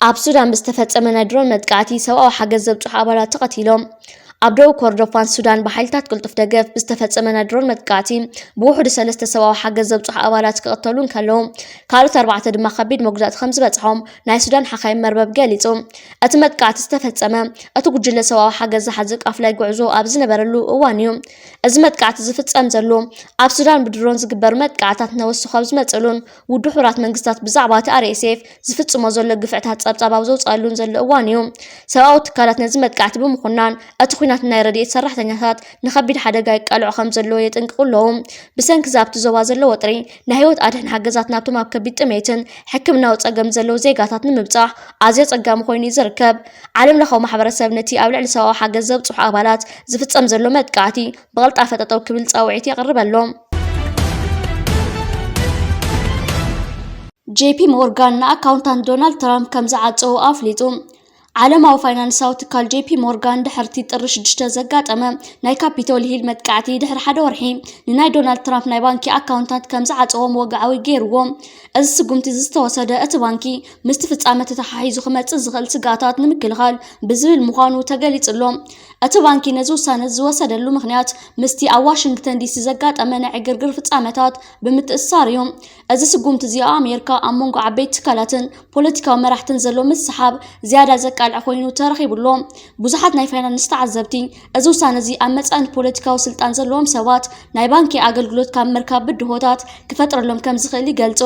ኣብ ሱዳን ብዝተፈጸመ ናይ ድሮን መጥቃዕቲ ሰብኣዊ ሓገዝ ዘብጽሑ ኣባላት ተቐቲሎም ኣብ ደቡብ ኮርዶፋን ሱዳን ብሓይልታት ቅልጡፍ ደገፍ ብዝተፈጸመ ናይ ድሮን መጥቃዕቲ ብውሕዱ 3 ሰብኣዊ ሓገዝ ዘብጽሑ ኣባላት ክቕተሉን ከለዉ ካልኦት 4 ድማ ከቢድ መጉዳእቲ ከም ዝበጽሖም ናይ ሱዳን ሓኻይም መርበብ ገሊጹ። እቲ መጥቃዕቲ ዝተፈጸመ እቲ ጉጅለ ሰብኣዊ ሓገዝ ዝሓዘ ቃፍላይ ጉዕዞ ኣብ ዝነበረሉ እዋን እዩ። እዚ መጥቃዕቲ ዝፍጸም ዘሎ ኣብ ሱዳን ብድሮን ዝግበሩ መጥቃዕትታት ነወስኹ ኣብ ዝመጸሉን ውድብ ሕቡራት መንግስታት ብዛዕባ እቲ RSF ዝፍጽሞ ዘሎ ግፍዕታት ጸብጻብ ኣብ ዘውጽኣሉን ዘሎ እዋን እዩ። ሰብኣዊ ትካላት ነዚ መጥቃዕቲ ብምኹናን እቲ ኩናት ናይ ረድኤት ሰራሕተኛታት ንከቢድ ሓደጋ ይቃልዑ ከም ዘለዎ የጠንቅቑ ኣለዉ። ብሰንኪ ዛብቲ ዞባ ዘሎ ወጥሪ ናይ ህይወት ኣድሕን ሓገዛት ናብቶም ኣብ ከቢድ ጥሜትን ሕክምናዊ ፀገም ዘለዎ ዜጋታት ንምብጻሕ ኣዝዩ ጸጋሚ ኮይኑ ይዝርከብ። ዓለም ለኻዊ ማሕበረሰብ ነቲ ኣብ ልዕሊ ሰብኣዊ ሓገዝ ዘብጽሑ ኣባላት ዝፍጸም ዘሎ መጥቃዕቲ ብቕልጣፈ ጠጠው ክብል ጻውዒት የቕርብ ኣሎ። JP ሞርጋን ንኣካውንታንት ዶናልድ ትራምፕ ከም ዝዓፀው ኣፍሊጡ። ዓለማዊ ፋይናንሳዊ ትካል JP ሞርጋን ድሕርቲ ጥሪ 6 ዘጋጠመ ናይ ካፒቶል ሂል መጥቃዕቲ ድሕሪ ሓደ ወርሒ ንናይ ዶናልድ ትራምፕ ናይ ባንኪ ኣካውንታንት ከም ዝዓፀዎም ወግዓዊ ገይርዎም። እዚ ስጉምቲ ዝተወሰደ እቲ ባንኪ ምስቲ ፍጻመ ተተሓሒዙ ክመጽእ ዝኽእል ስጋታት ንምክልኻል ብዝብል ምዃኑ ተገሊጹሎም። እቲ ባንኪ ነዚ ውሳነ ዝወሰደሉ ምኽንያት ምስቲ ኣብ ዋሽንግተን ዲሲ ዘጋጠመ ናይ ዕግርግር ፍጻመታት ብምትእስሳር እዩ። እዚ ስጉምቲ እዚ ኣብ ኣሜሪካ ኣብ መንጎ ዓበይቲ ትካላትን ፖለቲካዊ መራሕትን ዘሎ ምስሓብ ዝያዳ ዘቃልዕ ኮይኑ ተረኺቡሎ። ብዙሓት ናይ ፋይናንስ ተዓዘብቲ እዚ ውሳነ እዚ ኣብ መጻንት ፖለቲካዊ ስልጣን ዘለዎም ሰባት ናይ ባንኪ ኣገልግሎት ካብ ምርካብ ብድሆታት ክፈጥረሎም ከም ዝኽእል ይገልጹ።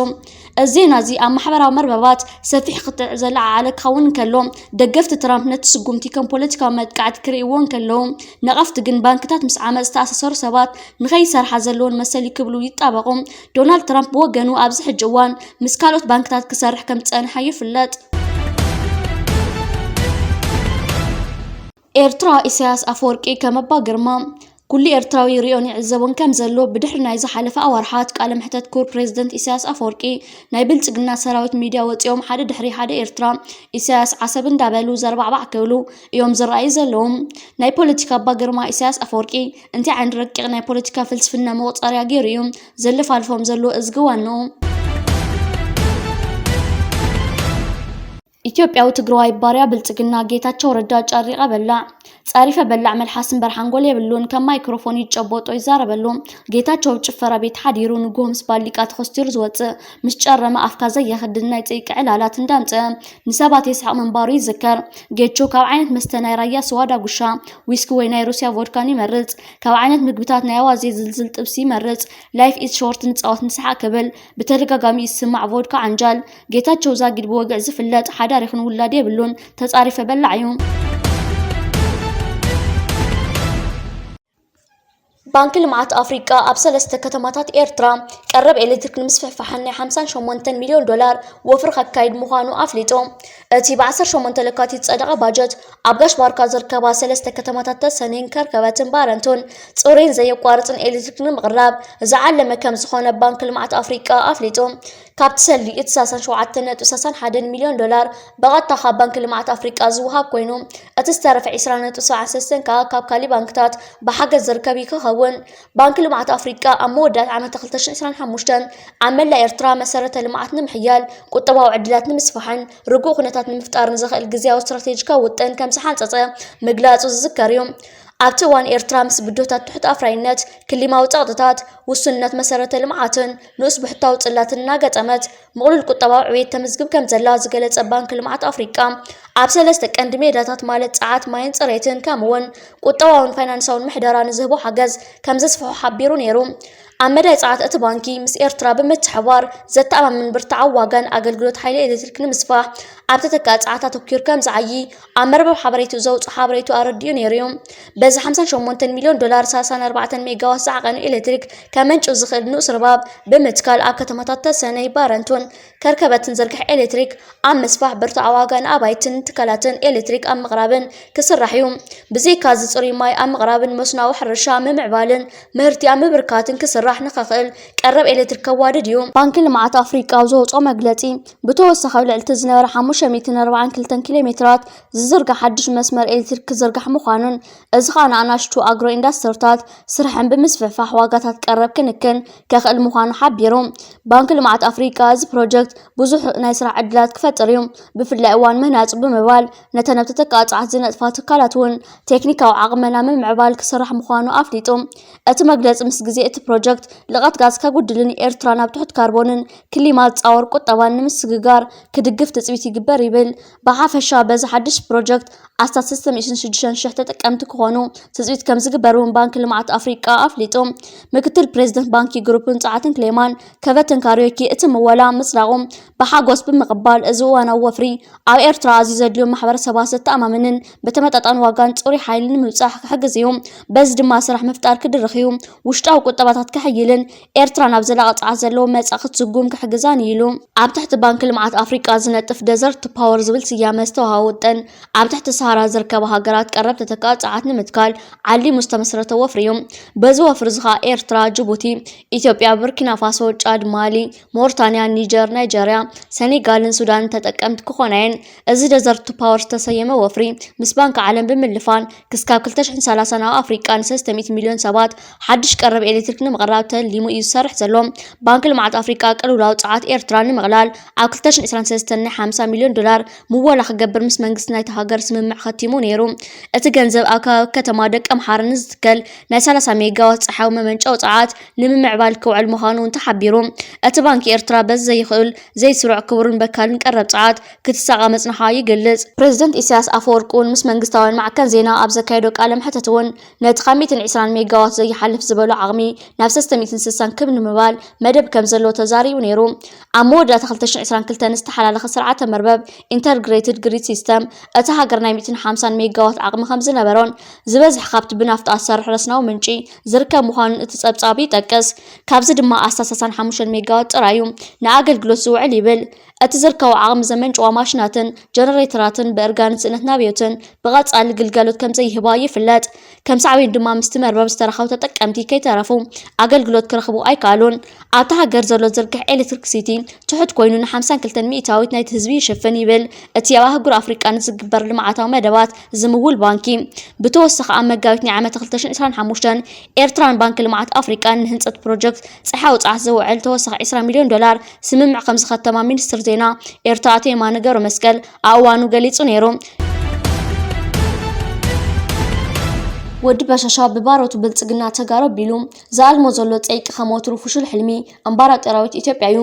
እዚ ዜና እዚ ኣብ ማሕበራዊ መርበባት ሰፊሕ ክትዕ ዘለዓለ ክኸውን ከሎ ደገፍቲ ትራምፕ ነቲ ስጉምቲ ከም ፖለቲካዊ መጥቃዕቲ ክርእይዎን ከለዉ ነቐፍቲ ግን ባንክታት ምስ ዓመፅ ዝተኣሳሰሩ ሰባት ንኸይሰርሓ ዘለዎን መሰል ክብሉ ይጣበቑ። ዶናልድ ትራምፕ ብወገኑ ኣብዚ ሕጂ እዋን ምስ ካልኦት ባንክታት ክሰርሕ ከም ዝጸንሐ ይፍለጥ። ኤርትራ ኢሳያስ ኣፈወርቂ ከም ኣባ ግርማ ኩሉ ኤርትራዊ ሪኦን ይዕዘቦን ከም ዘሎ ብድሕሪ ናይ ዝሓለፈ ኣዋርሓት ቃለ መሕተት ክቡር ፕሬዚደንት ኢሳያስ ኣፈወርቂ ናይ ብልጽግና ሰራዊት ሚድያ ወፂኦም ሓደ ድሕሪ ሓደ ኤርትራ ኢሳያስ ዓሰብ እንዳበሉ ዘርባዕባዕ ክብሉ እዮም ዝረኣዩ ዘለዉ። ናይ ፖለቲካ ኣባ ግርማ ኢሳያስ ኣፈወርቂ እንታይ ዓይነት ረቂቕ ናይ ፖለቲካ ፍልስፍና መቑፀርያ ገይሩ እዩ ዘለፋልፎም ዘሎ እዝግዋን ነው። ኢትዮጵያዊ ትግራዋይ ባርያ ብልጽግና ጌታቸው ረዳ ጫሪቀ በላዕ ጻሪፈ በላዕ መልሓስን በርሓንጎል የብሉን ከም ማይክሮፎን ይጨበጦ ይዛረበሉ። ጌታቸው ጭፈራ ቤት ሓዲሩ ንጉሆ ምስ ባሊቃ ተኸስቲሩ ዝወፅእ ምስ ጨረመ ኣፍካ ዘየኽድን ናይ ፀይቂ ዕላላት እንዳምፀ ንሰባት የስሐቕ መንባሩ ይዝከር። ጌቾ ካብ ዓይነት መስተ ናይ ራያ ስዋ ዳጉሻ ዊስኪ ወይ ናይ ሩስያ ቮድካን ይመርጽ። ካብ ዓይነት ምግብታት ናይ ኣዋዜ ዝልዝል ጥብሲ ይመርጽ። ላይፍ ኢዝ ሾርት ንፃወት ንስሓቅ ክብል ብተደጋጋሚ ይስማዕ ቮድካ ዓንጃል። ጌታቸው ዛጊድ ብወግዕ ዝፍለጥ ሓዳር ይኹን ውላድ የብሉን ተጻሪፈ በላዕ እዩ። ባንክ ልምዓት ኣፍሪቃ ኣብ 3 ከተማታት ኤርትራ ቀረብ ኤሌክትሪክ ንምስፍሕፋሕን ናይ 58 ሚልዮን ዶላር ወፍሪ ከካይድ ምዃኑ ኣፍሊጡ። እቲ ብ18 ለካቲት ጸደቐ ባጀት ኣብ ጋሽ ባርካ ዝርከባ 3 ከተማታት ተሰነይን ከርከበትን ባረንቱን ጽሩይን ዘየቋርጽን ኤሌክትሪክ ንምቕራብ ዝዓለመ ከም ዝኾነ ባንክ ልምዓት ኣፍሪቃ ኣፍሊጡ። ካብቲ ሰሊ እቲ 67.61 ሚልዮን ዶላር በቐጥታ ካብ ባንክ ልምዓት ኣፍሪቃ ዝውሃብ ኮይኑ እቲ ዝተረፈ 20.73 ካብ ካሊእ ባንክታት ብሓገዝ ዝርከብ ይክኸውን። ባንክ ልምዓት ኣፍሪቃ ኣብ መወዳእታ ዓመት 2025 ኣብ መላእ ኤርትራ መሰረተ ልምዓት ንምሕያል ቁጠባዊ ዕድላት ንምስፋሕን ርጉእ ኩነታት ንምፍጣርን ዝኽእል ግዝያዊ ስትራቴጂካዊ ውጥን ከም ዝሓንፀፀ ምግላጹ ዝዝከር እዩ። ኣብቲ እዋን ኤርትራ ምስ ብድሆታት ትሕት ኣፍራይነት ክሊማዊ ጸቕጥታት ውሱንነት መሰረተ ልምዓትን ንኡስ ብሕታዊ ጽላትን እናገጠመት ምቕሉል ቁጠባዊ ዕብየት ተመዝግብ ከም ዘላ ዝገለጸ ባንክ ልምዓት ኣፍሪቃ ኣብ 3 ቀንዲ ሜዳታት ማለት ጸዓት ማይን ጽሬትን ከምኡውን ቁጠባውን ፋይናንሳውን ምሕደራ ንዝህቦ ሓገዝ ከም ዘስፍሖ ሓቢሩ ነይሩ። ኣብ መዳይ ጸዓት እቲ ባንኪ ምስ ኤርትራ ብምትሕብባር ዘተኣማምን ብርትዓዊ ዋጋን ኣገልግሎት ሓይሊ ኤሌክትሪክ ንምስፋሕ ኣብ ተተካእ ጸዓታት ተኪሩ ከም ዝዓዪ ኣብ መርበብ ሓበሬቱ ዘውፅእ ሓበሬቱ ኣረዲኡ ነይሩ እዩ። በዚ 58 ሚልዮን ዶላር 34 ሜጋዋት ዝዓቐኑ ኤሌክትሪክ ከመንጭው ዝኽእል ንኡስ ርባብ ብምትካል ኣብ ከተማታት ተሰነይ ባረንቱን ከርከበትን ዝርግሕ ኤሌክትሪክ ኣብ ምስፋሕ ብርትዓዊ ዋጋ ንኣባይትን ትካላትን ኤሌክትሪክ ኣብ ምቕራብን ክስራሕ እዩ። ብዘይካ ዝፅሩይ ማይ ኣብ ምቕራብን መስናዊ ሕርሻ ምምዕባልን ምህርቲ ኣብ ምብርካትን ክስራሕ ክስራሕ ንኽእል ቀረብ ኤሌክትሪክ ከዋድድ እዩ። ባንኪ ልምዓት ኣፍሪቃ ዘውፅኦ መግለፂ ብተወሳኺ ልዕልቲ ዝነበረ 542 ኪሎ ሜትራት ዝዝርጋሕ ሓድሽ መስመር ኤሌክትሪክ ክዝርጋሕ ምዃኑን እዚ ከዓ ንኣናሽቱ ኣግሮ ኢንዳስትሪታት ስራሕን ብምስፍሕፋሕ ዋጋታት ቀረብ ክንክን ከኽእል ምዃኑ ሓቢሩ። ባንኪ ልምዓት ኣፍሪቃ እዚ ፕሮጀክት ብዙሕ ናይ ስራሕ ዕድላት ክፈጥር እዩ። ብፍላይ እዋን ምህናፅ ብምባል ነተን ኣብ ተጠቃፅዓት ዝነጥፋ ትካላት እውን ቴክኒካዊ ዓቕመና ምምዕባል ክስራሕ ምዃኑ ኣፍሊጡ። እቲ መግለፂ ምስ ግዜ እቲ ፕሮጀክት ልቐት ጋዝ ከጉድልን ኤርትራ ናብ ትሑት ካርቦንን ክሊማት ፃወር ቁጠባን ንምስግጋር ክድግፍ ትፅቢት ይግበር ይብል። ብሓፈሻ በዚ ሓድሽ ፕሮጀክት ኣስታት 306,000 ተጠቀምቲ ክኾኑ ትፅቢት ከም ዝግበርን ባንኪ ልምዓት ኣፍሪቃ ኣፍሊጡ። ምክትል ፕሬዚደንት ባንኪ ግሩፕን ጸዓትን ክሌማን ከበተን ካርዮኪ እቲ ምወላ ምጽላቑ ብሓጎስ ብምቕባል እዚ እዋናዊ ወፍሪ ኣብ ኤርትራ ኣዝዩ ዘድልዮ ማሕበረሰባት ዘተኣማምንን ብተመጣጣኒ ዋጋን ጽሩይ ሓይሊ ንምብጻሕ ክሕግዝ እዩ። በዚ ድማ ስራሕ ምፍጣር ክድርኽ እዩ። ውሽጣዊ ቁጠባታት ክሕይልን ኤርትራ ናብ ዘላቒ ጸዓት ዘለዎ መጻኢ ክትዝጉም ክሕግዛን ኢሉ ኣብ ትሕቲ ባንኪ ልምዓት ኣፍሪቃ ዝነጥፍ ደዘርት ፓወር ዝብል ስያመ ዝተዋሃቦ ውጥን ኣብ ትሕቲ ሰሃራ ዝርከባ ሃገራት ቀረብ ተጠቃጽዓት ንምትካል ዓሊሙ ዝተመስረተ ወፍሪ እዩ። በዚ ወፍሪ እዚ ከዓ ኤርትራ፣ ጅቡቲ፣ ኢትዮጵያ፣ ቡርኪና ፋሶ፣ ጫድ፣ ማሊ፣ ሞሪታንያ፣ ኒጀር፣ ናይጀርያ፣ ሴኔጋልን ሱዳንን ተጠቀምቲ ክኾናየን። እዚ ደዘርት ፓወር ዝተሰየመ ወፍሪ ምስ ባንኪ ዓለም ብምልፋን ክስካብ 2030 ናብ ኣፍሪቃ ን300 ሚልዮን ሰባት ሓድሽ ቀረብ ኤሌክትሪክ ንምቕራብ ተሊሙ እዩ ዝሰርሕ ዘሎ። ባንኪ ልምዓት ኣፍሪቃ ቅልውላው ጸዓት ኤርትራ ንምቕላል ኣብ 2023 ናይ $50 ሚልዮን ምወላ ክገብር ምስ መንግስቲ ናይቲ ሃገር ስምምዕ ከቲሙ ነይሩ። እቲ ገንዘብ ኣብ ከተማ ደቀ ምሓር ንዝትከል ናይ 30 ሜጋዋት ጸሓያዊ መመንጨዊ ጸዓት ንምምዕባል ክውዕል ምዃኑ ተሓቢሩ። እቲ ባንኪ ኤርትራ በዚ ዘይኽእል ዘይስሩዕ ክቡርን በካልን ቀረብ ጸዓት ክትሳቐ መጽናሓ ይገልጽ። ፕሬዚደንት ኢሳያስ ኣፈወርቂ እውን ምስ መንግስታውያን ማዕከን ዜና ኣብ ዘካየዶ ቃለ መሕተት እውን ነቲ 120 ሜጋዋት ዘይሓልፍ ዝበሎ ዓቕሚ ናብ 360 ክብ ንምባል መደብ ከም ዘሎ ተዛሪቡ ነይሩ። ኣብ መወዳእታ 2022 ዝተሓላለኸ ስርዓተ መርበብ ኢንተግሬትድ ግሪድ ሲስተም እቲ ሃገር ናይ 150 ሜጋዋት ዓቕሚ ከም ዝነበሮን ዝበዝሕ ካብቲ ብናፍጣ ዝሰርሕ ረስናዊ ምንጪ ዝርከብ ምዃኑ እቲ ጸብጻብ ይጠቅስ። ካብዚ ድማ 65 ሜጋዋት ጥራዩ ንኣገልግሎት ዝውዕል ይብል። እቲ ዝርከቡ ዓቕሚ ዘመንጭዋ ማሽናትን ጀነሬተራትን ብእርጋን ጽዕነት ናብዮትን ብቐጻሊ ግልጋሎት ከም ዘይህባ ይፍለጥ። ከም ሳዕቤን ድማ ምስቲ መርበብ ዝተረኸቡ ተጠቀምቲ ከይተረፉ ኣገልግሎት ክረኽቡ ኣይከኣሉን። ኣብቲ ሃገር ዘሎ ዝርግሕ ኤሌክትሪክ ሲቲ ትሑት ኮይኑ ን52 ሚእታዊት ናይቲ ህዝቢ ይሽፍን ይብል እቲ ኣብ ኣህጉር ኣፍሪቃ ንዝግበር ልምዓታዊ መደባት ዝምውል ባንኪ። ብተወሳኺ ኣብ መጋቢት ናይ ዓመት 2025 ኤርትራን ባንኪ ልምዓት ኣፍሪቃን ንህንፀት ፕሮጀክት ጸሓያዊ ጸዓት ዝውዕል ተወሳኺ $20 ሚልዮን ስምምዕ ከም ዝኸተማ ሚኒስትር ዜና ኤርትራ ኣቶ የማነ ገብረ መስቀል ኣብ እዋኑ ገሊጹ ነይሩ። ወዲ በሻሻ ብባሮቱ ብልጽግና ተጋሩ ቢሉ ዘኣልሞ ዘሎ ጸይቂ ከሞትሩ ፍሹል ሕልሚ ኣምባራጠራዊት ኢትዮጵያ እዩ።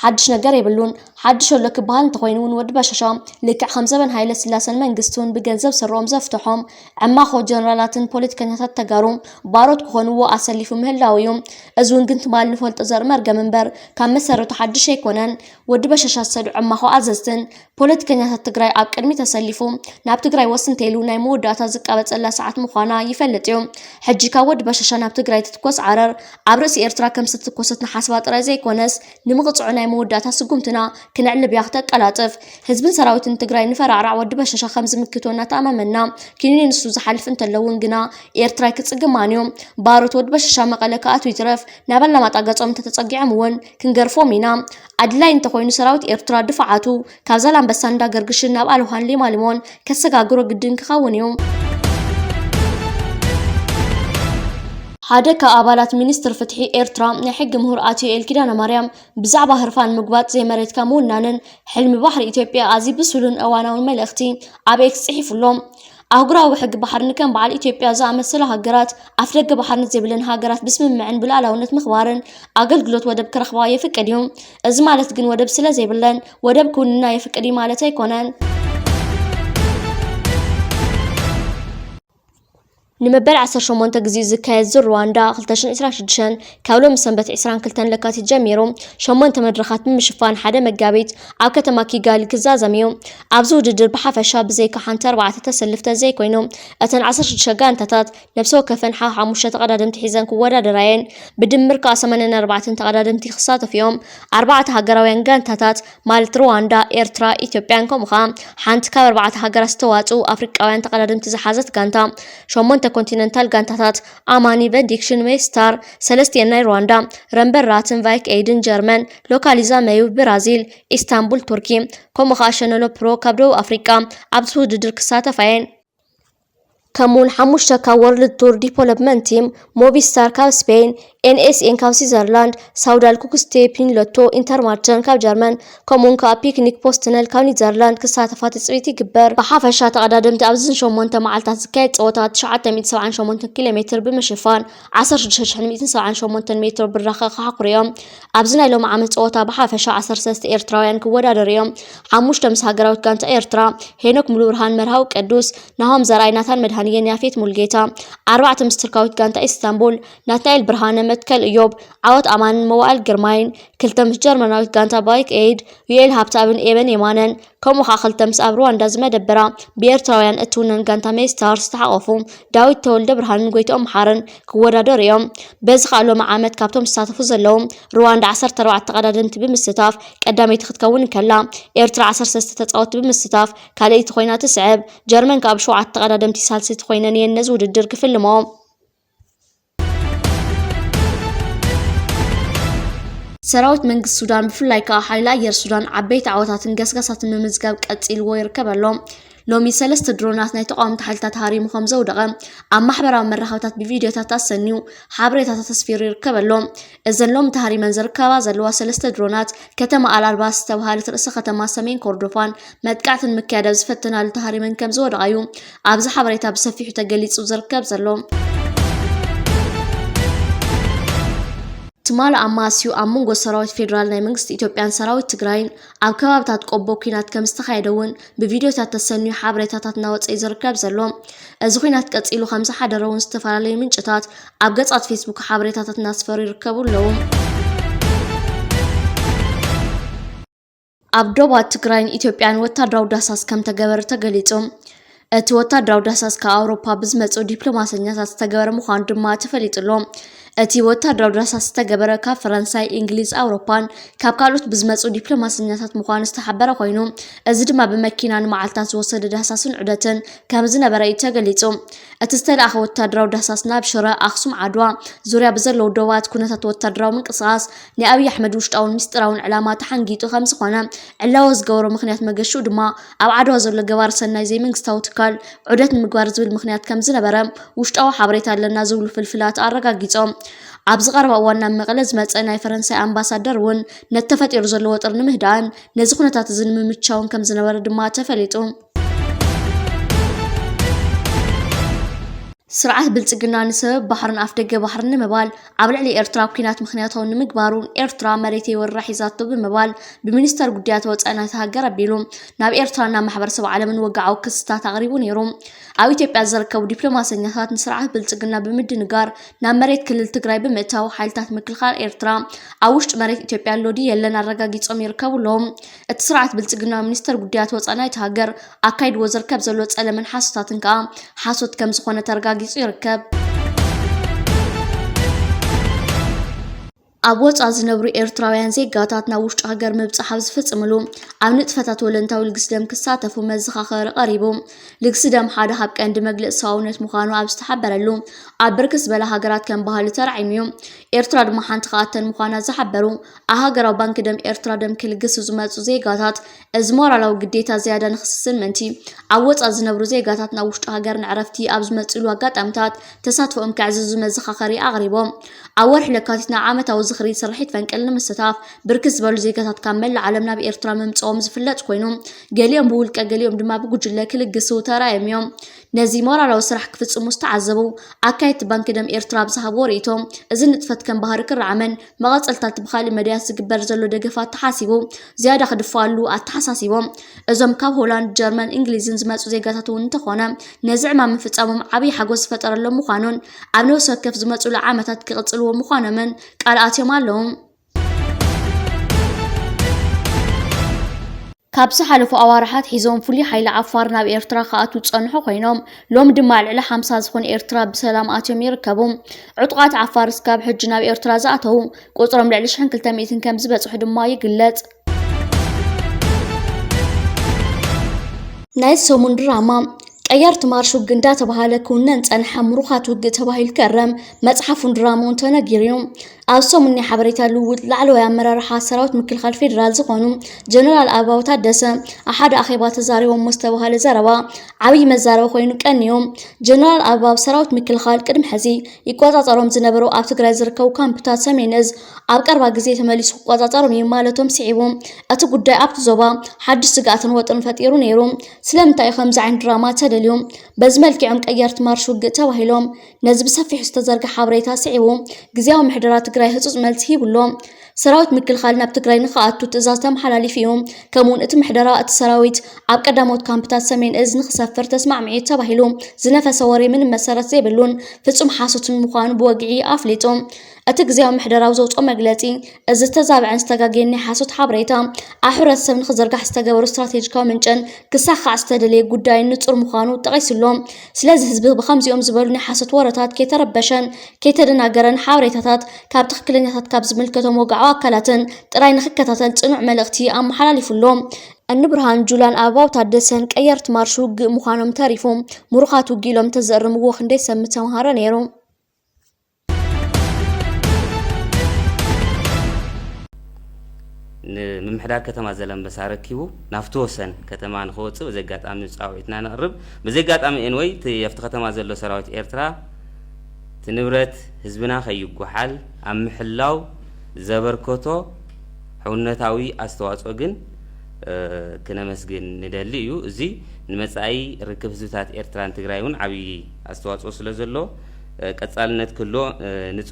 ሓድሽ ነገር የብሉን። ሓድሽ ኣሎ ክበሃል እንተኮይኑ እውን ወዲ በሻሻ ልክዕ ከም ዘበን ሃይለ ስላሰን መንግስቱን ብገንዘብ ስሮም ዘፍትሖም ዕማኾ ጀነራላትን ፖለቲከኛታት ተጋሩ ባሮት ክኾንዎ ኣሰሊፉ ምህላው እዩ። እዚ እውን ግን ትማል ንፈልጦ ዘርኢ መርገም እምበር ካብ መሰረቱ ሓድሽ ኣይኮነን። ወዲ በሻሻ ዝሰድዑ ዕማኾ ኣዘዝትን ፖለቲከኛታት ትግራይ ኣብ ቅድሚ ተሰሊፉ ናብ ትግራይ ወስንተይሉ ናይ መወዳእታ ዝቃበፀላ ሰዓት ምዃና ይፈልጥ እዩ። ሕጂ ካብ ወዲ በሻሻ ናብ ትግራይ ትትኮስ ዓረር ኣብ ርእሲ ኤርትራ ከም ስትኮሰት ንሓስባ ጥራይ ዘይኮነስ ንምቕፅዑ ናይ መወዳእታ ስጉምትና ክንዕልብ ያ ክተቀላጥፍ ህዝብን ሰራዊትን ትግራይ ንፈራዕራዕ ወዲ በሻሻ ከም ዝምክቶና ተኣማመና ኪኒኒ ንሱ ዝሓልፍ እንተለውን ግና ኤርትራ ክትጽግማን እዩ። ባሮት ወዲ በሻሻ መቐለ ከኣቱ ይትረፍ ናብ ኣላማጣ ገጾም ተጸጊዖም እውን ክንገርፎም ኢና። ኣድላይ እንተኮይኑ ሰራዊት ኤርትራ ድፍዓቱ ካብ ዛላምበሳ እንዳገርግሽን ናብ ኣልውሃን ሊማሊሞን ከሰጋግሮ ግድን ክኸውን እዩ። ሓደ ካብ ኣባላት ሚኒስትር ፍትሒ ኤርትራ ናይ ሕጊ ምሁር ኣቶ ኤልኪዳነ ማርያም ብዛዕባ ህርፋን ምግባጥ ዘይመሬትካ ምውናንን ሕልሚ ባሕሪ ኢትዮጵያ ኣዝዩ ብስሉን እዋናውን መልእኽቲ ኣብ ኤክስ ጽሒፉሎም ኣህጉራዊ ሕጊ ባሕሪ ንከም በዓል ኢትዮጵያ ዝኣመሰሉ ሃገራት ኣፍ ደገ ባሕርነት ዘይብለን ሃገራት ብስምምዕን ብልኣላውነት ምኽባርን ኣገልግሎት ወደብ ክረኽባ የፍቅድ እዩ። እዚ ማለት ግን ወደብ ስለ ዘይብለን ወደብ ክውንና የፍቅድ ማለት ኣይኮነን። ንመበል 18 ግዜ ዝካየድ ሩዋንዳ 2026 ካብ ሎሚ ሰንበት 22 ለካቲት ጀሚሩ 8 መድረኻት ብምሽፋን ሓደ መጋቢት ኣብ ከተማ ኪጋሊ ክዛዘም እዩ። ኣብዚ ውድድር ብሓፈሻ ብዘይካ ሓንቲ 4 ተሰልፍቲ ዘይኮይኑ እተን 16 ጋንታታት ነፍሲ ወከፈን 5 ተቐዳደምቲ ሒዘን ክወዳደራየን ብድምር 84 ተቐዳደምቲ ክሳተፉ እዮም። 4 ሃገራውያን ጋንታታት ማለት ሩዋንዳ፣ ኤርትራ፣ ኢትዮጵያን ከምኡ'ኻ ሓንቲ ካብ 4 ሃገራት ዝተዋፅኡ ኣፍሪቃውያን ተቐዳደምቲ ዝሓዘት ጋንታ 8 ኢንተርኮንቲኔንታል ጋንታታት ኣማኒ ቨንዲክሽን ሜስታር ሰለስቲአን ናይ ሩዋንዳ ረምበር ራትን ቫይክ ኤድን ጀርመን ሎካሊዛ መዩ ብራዚል ኢስታንቡል ቱርኪ ከምኡ ከዓ ሸነሎ ፕሮ ካብ ደቡብ ኣፍሪቃ ኣብዚ ውድድር ክሳተፋ እየን كمون حموشتا كا وورلد تور ديفلوبمنت تيم موفيستار كاب سبين NSN كاب سويسرلاند ساودال كوكستي بين لوتو انترمارتن كاب جرمن كمون كا بيكنيك بوستنل كاب نيزرلاند كساتفات صريتي جبر بحافشا تقدمت ابزن شومونتا معلتا زكايت صوتات 978 كيلومتر بمشفان 10978 متر بالرخاخ حقريوم ابزنا لهم عامل صوتا بحافشا 13 ايرتراويان كودادريوم حموشتا مس هاغراوت كانت ايرترا هينوك ملورهان مرهاو قدوس نهم زرايناتان مدهانيين يافيت مولجيتا 4 مستركاوت كانت اسطنبول ناتايل برهانه متكل ايوب عوض امان موال جرماين كلتم جرمناوت كانت بايك ايد ويل هابتابن ايبن يمانن كمو خاخلتم ساب رواندا زمدبرا بيرتراويان اتونن كانت ميستار استحقفو داويت تولد برهان غويتهم حارن كودادريوم بز خالو معامت كابتم استاتفو زلوم رواندا 14 تقدادمت بمستاف قداميت ختكون كلا ايرترا 13 تጻوت بمستاف كاليت خوينا تسعب جرمن كاب 7 تقدادمت سالسيت خوينن ينز وددر كفلمو سراوت منك السودان بفلاي كا حيلا ير السودان عبيت عواتاتن قسقسات ممزقاب قتيل ويركبلهم لومي سلست درونات ناي تقام تحلتات هاريم خمزة ودغم عم محبرا مرحوتات بفيديوتات تسنيو حابريتات تصفير يركبلهم إذن لوم تهاري منزر كابا زلوا سلست درونات كتم على الباس توهالة رأس ختما سمين كوردوفان مدقعت المكادة زفتنا لتهاري من كمزة ودغايو عبز حابريتا بسفيح تقليت وزركب زلهم تمال أماسيو أمونغو سراوت فيدرال نايمنغست إثيوبيان سراوت تجراين أو كبابتات قبو كينات كمستخايدون بفيديوتات تسنيو حابريتات ناوت إيزركب زلوم أزخينات كتسيلو 5 حدرون استفالي منشطات أبقصات فيسبوك حابريتات ناسفر يركبوا لهم أبدوبات تجراين إثيوبيان وتدراو داساس كم تجبر تجليتهم أتي وتدراو داساس كأوروبا بزمتو دبلوماسيات تجبر مخان دما تفليتلهم أتي وتدراو داساس تجبر كفرنساي إنجليز أوروبان كابكالوت بزمتو دبلوماسيات مخان استحبر خوينهم أزيد ما بمكينان معلتات وصل داساس عدتن كمزنا برأي تجليتهم أتستلا أخو وتدراو داساس نابشرة أخصم عدوا زوريا بزلو دوات كنت وتدراو من قصاص لأبي أحمد وشتاون مستراون علامات حنجيتو 5 خانة علاوز جورو مخنيات مجشو دما أو عدوا زل جوار سناي زي من ستاوتكال عدت مجوار زول مخنيات كمزنا برام وشتاو حبريتها لنا زول في الفلات أرجعيتهم عبز غرب وانا مغلز مصناي فرنسا امباسادر ون نتفتير زلو وطر نمهدان نزخنታት ዝንም ምቻውን ከም ዝነበረ ድማ ተፈሊጡ سرعة بلصقنا نسبب بحرن أفدقة بحرن مبال عبلعلي إيرترا كينات مخنياتهم نمقبارون إيرترا مريتي والرحيزاتو بمبال بمنستر قديات وطأنا تهاجر بيلوم ناب إيرترانا محبر سبع عالمن وقعوا كستا تغريبون يروم أوي تيبقى زركو دبلوماسيات سرعة بلصقنا بمد نقار ناب مريت كل التقراي بمتاو حالتات مكلخال إيرترا أوشت مريت إثيوبيا لودي يلنا الرقاقيت يركبوا لهم السرعة بلصقنا منستر قديات وطأنا تهاجر أكايد وزركب زلوت ألمن حاسوتاتن كا حاسوت كم زخونة ترقاقي يركب أبوت أزنبرو إيرتراويان زي قاتاتنا وشت هاجر مبصح زفصملو أو نطفتات ولنتاو لقسدم كساتفو مزخاخر قريبو لقسدم حدا حبك عند مجلس ساونت مخانو أبستحبرلو أبركس بلا هاجرات كان بهالي ترعيميو إيرترا دم حانت خاتن مخانا زحبرو أهاجر بانك دم إيرترا دم كل قسو زماتو زي قاتات أزمارا لو قديتا زيادة نخصصن منتي أبوت أزنبرو زي قاتاتنا وشت هاجر نعرفتي أبزمتلو قات أمتات تساتفو مكعززو مزخاخري أغريبو أول حلقاتنا عامة خريج صرحت فانكلنا مستاف بركز بالو زيكات كامل عالمنا بإيرترا ممصوم زفلت كوينهم قاليهم بولك قاليهم دما بوجلا كل قسو ترايميوم نزي مورا لو سرح كفص مستعذبو اكايت بانك دم إيرترا بصحابو ريتهم اذن نطفت كان بهارك الرعمن مغصلتات بخالي مدياس زقبر زلو دغفات تحاسيبو زياده خدفالو اتحساسيبو ازم كاب هولاند جرمن انجليزن زمصو زيغاتاتو انتخونه نزعما من فصامم عبي حغوس فطرلهم مخانون ابنو سكف زمصو لعامتات كقصلو مخانمن قالاتهم اللهم كابس حلفو أوارحات حيزون فولي حيل عفارنا بإيرترا خاطو تصنحو خينوم لوم دمال على 5 زخون إيرترا بسلام آتيوم يركبوم عطقات عفار سكاب حجنا بإيرترا زاتو قطرم لعلى شحن كل تميتن كم زبط وحد ما يقلت نايس سومون دراما ቀየርቲ ማርሽ ውግእ እንዳተባሃለ ክውነን ፀንሐ ምሩኻት ውግእ ተባሂሉ ከረም መፅሓፉን ድራማውን ተነጊሩ እዩ። ኣብ ሰሙን ናይ ሓበሬታ ልውውጥ ላዕለዋይ ኣመራርሓ ሰራዊት ምክልኻል ፌደራል ዝኾኑ ጀነራል ኣበባው ታደሰ ኣብ ሓደ ኣኼባ ተዛሪቦም ዝተባሃለ ዘረባ ዓብይ መዛረቢ ኮይኑ ቀኒዮም ጀነራል ኣበባው ሰራዊት ምክልኻል ቅድሚ ሕዚ ይቆፃፀሮም ዝነበሩ ኣብ ትግራይ ዝርከቡ ካምፕታት ሰሜን እዝ ኣብ ቀረባ ግዜ ተመሊሱ ክቆፃፀሮም እዩ ማለቶም ስዒቦም እቲ ጉዳይ ኣብቲ ዞባ ሓድሽ ስጋኣትን ወጥርን ፈጢሩ ነይሩ። ስለምንታይ ከምዚ ዓይነት ድራማ ተደልዩ በዚ መልክዖም ቀየርቲ ማርሽ ውግእ ተባሂሎም ነዚ ብሰፊሑ ዝተዘርግሐ ሓበሬታ ስዒቡ ግዝያዊ ምሕደራ ትግራይ ህፁፅ መልሲ ሂብሎ ሰራዊት ምክልኻል ናብ ትግራይ ንኽኣቱ ትእዛዝ ተመሓላሊፉ እዩ። ከምኡውን እቲ ምሕደራ እቲ ሰራዊት ኣብ ቀዳሞት ካምፕታት ሰሜን እዝ ንኽሰፍር ተስማዕሚዑ ተባሂሉ ዝነፈሰ ወሬ ምንም መሰረት ዘይብሉን ፍጹም ሓሶትን ምዃኑ ብወግዒ ኣፍሊጡ እቲ ግዝያዊ ምሕደራዊ ዘውፅኦ መግለፂ እዚ ዝተዛብዐን ዝተጋገየን ናይ ሓሶት ሓበሬታ ኣብ ሕብረተሰብ ንኽዝርጋሕ ዝተገበሩ ስትራቴጂካዊ ምንጭን ክሳኻዕ ዝተደለየ ጉዳይን ንጹር ምዃኑ ጠቒሱሎም ስለዚ ህዝቢ ብከምዚኦም ዝበሉ ናይ ሓሶት ወረታት ከይተረበሸን ከይተደናገረን ሓበሬታታት ካብ ትክክለኛታት ካብ ዝምልከቶም ወግዓዊ ኣካላትን ጥራይ ንኽከታተል ጽኑዕ መልእኽቲ ኣመሓላሊፉሎም እኒ ብርሃን ጁላን ኣበባው ታደሰን ቀየርቲ ማርሽ ውግእ ምዃኖም ተሪፉ ምሩኻት ውግእ ኢሎም ተዘርምዎ ክንደይ ሰብ ተምሃረ ነይሩ። ንምሕዳር ከተማ ዘለምበሳ ረኪቡ ናፍቲ ወሰን ከተማ ንኽወፅእ በዚ ኣጋጣሚ ፃውዒትና ነቕርብ በዚ ኣጋጣሚ ኤንወይ ኣብቲ ከተማ ዘሎ ሰራዊት ኤርትራ እቲ ንብረት ህዝብና ከይጓሓል ኣብ ምሕላው ዘበርከቶ ሕውነታዊ ኣስተዋፅኦ ግን ክነመስግን ንደሊ እዩ። እዚ ንመጻኢ ርክብ ህዝብታት ኤርትራን ትግራይ እውን ዓብዪ ኣስተዋፅኦ ስለ ዘሎ ቀጻልነት ክህሎ ንፅው